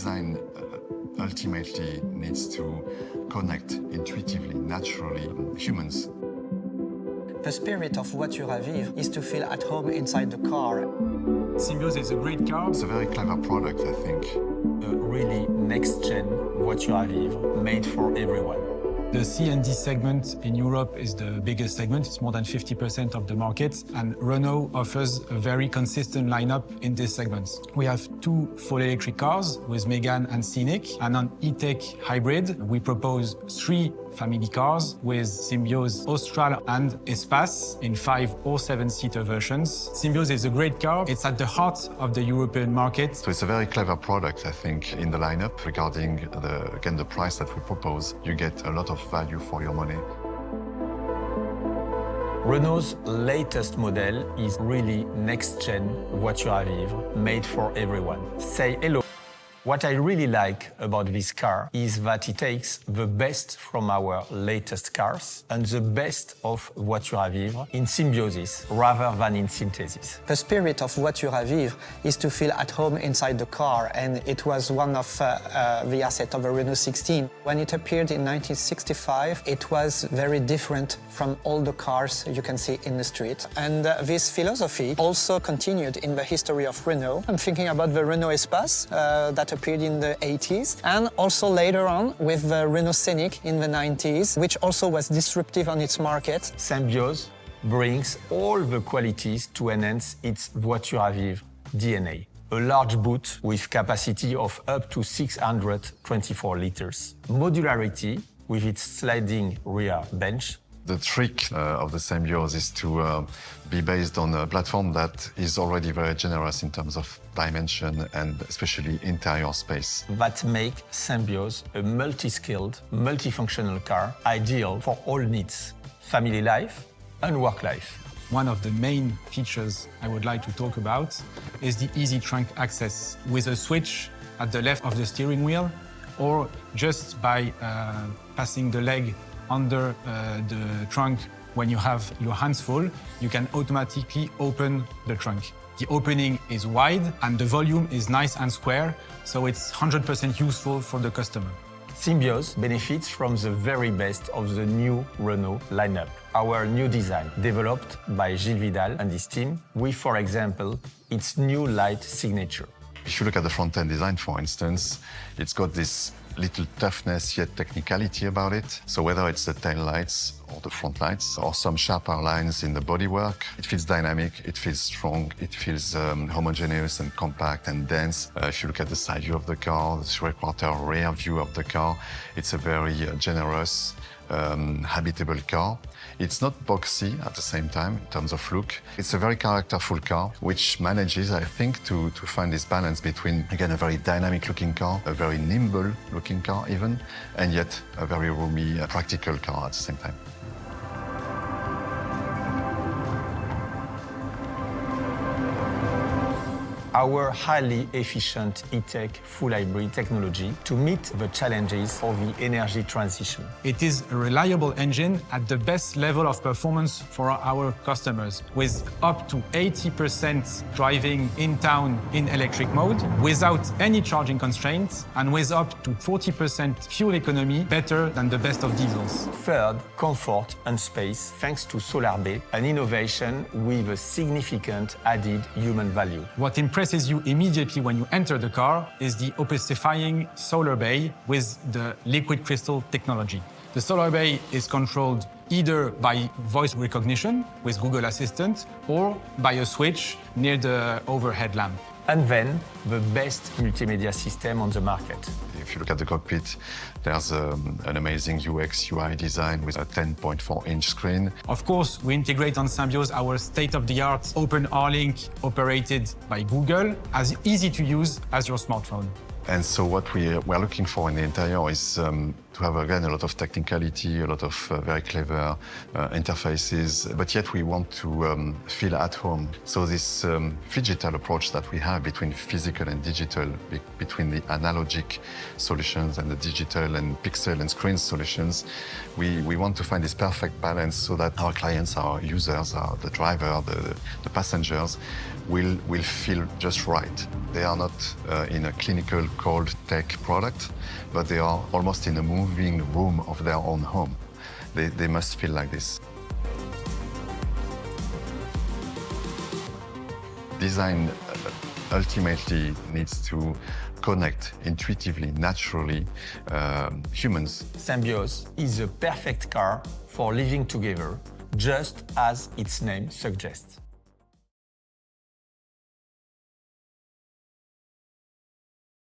design ultimately needs to connect intuitively, naturally, humans. The spirit of voiture à vivre is to feel at home inside the car. Symbioz is a great car. It's a very clever product, I think. A really next-gen voiture à vivre, made for everyone. The C and D segment in Europe is the biggest segment. It's more than 50% of the market. And Renault offers a very consistent lineup in this segment. We have two full electric cars with Megane and Scenic. And on E-Tech Hybrid, we propose three family cars with Symbioz Austral and Espace in 5 or 7-seater versions. Symbioz is a great car. It's at the heart of the European market. So it's a very clever product, I think, in the lineup. Regarding the price that we propose, you get a lot of value for your money. Renault's latest model is really next-gen voiture à vivre, made for everyone. Say hello. What I really like about this car is that it takes the best from our latest cars and the best of voiture à vivre in symbiosis rather than in synthesis. The spirit of voiture à vivre is to feel at home inside the car, and it was one of the assets of a Renault 16. When it appeared in 1965, it was very different from all the cars you can see in the street. And this philosophy also continued in the history of Renault. I'm thinking about the Renault Espace that appeared in the 80s, and also later on with the Renault Scenic in the 90s, which also was disruptive on its market. Symbioz brings all the qualities to enhance its voiture à vivre DNA. A large boot with capacity of up to 624 liters. Modularity with its sliding rear bench. The trick of the Symbioz is to be based on a platform that is already very generous in terms of dimension and especially interior space. That make Symbioz a multi-skilled, multifunctional car, ideal for all needs, family life and work life. One of the main features I would like to talk about is the easy trunk access with a switch at the left of the steering wheel, or just by passing the leg under the trunk. When you have your hands full, you can automatically open the trunk. The opening is wide and the volume is nice and square, so it's 100% useful for the customer. Symbioz benefits from the very best of the new Renault lineup. Our new design, developed by Gilles Vidal and his team, with, for example, its new light signature. If you look at the front-end design, for instance, it's got this little toughness yet technicality about it. So whether it's the tail lights or the front lights or some sharper lines in the bodywork, it feels dynamic, it feels strong, it feels homogeneous and compact and dense. If you look at the side view of the car, the three-quarter rear view of the car, it's a very generous, habitable car. It's not boxy at the same time in terms of look. It's a very characterful car, which manages, I think, to find this balance between, again, a very dynamic-looking car, a very nimble-looking car even, and yet a very roomy, practical car at the same time. Our highly efficient E-Tech full hybrid technology to meet the challenges of the energy transition. It is a reliable engine at the best level of performance for our customers, with up to 80% driving in town in electric mode, without any charging constraints, and with up to 40% fuel economy, better than the best of diesels. Third, comfort and space thanks to Solar Bay, an innovation with a significant added human value. What impresses you immediately when you enter the car is the opacifying Solar Bay with the liquid crystal technology. The Solar Bay is controlled either by voice recognition with Google Assistant or by a switch near the overhead lamp. And then, the best multimedia system on the market. If you look at the cockpit, there's an amazing UX UI design with a 10.4-inch screen. Of course, we integrate on Symbioz our state-of-the-art Open R-Link operated by Google, as easy to use as your smartphone. And so what we're looking for in the interior is to have, again, a lot of technicality, a lot of very clever interfaces, but yet we want to feel at home. So this phygital approach that we have between physical and digital, between the analogic solutions and the digital and pixel and screen solutions, we want to find this perfect balance so that our clients, our users, the driver, the passengers will feel just right. They are not in a clinical cold tech product, but they are almost in a moving room of their own home. They must feel like this. Design ultimately needs to connect intuitively, naturally, humans. Symbioz is a perfect car for living together, just as its name suggests.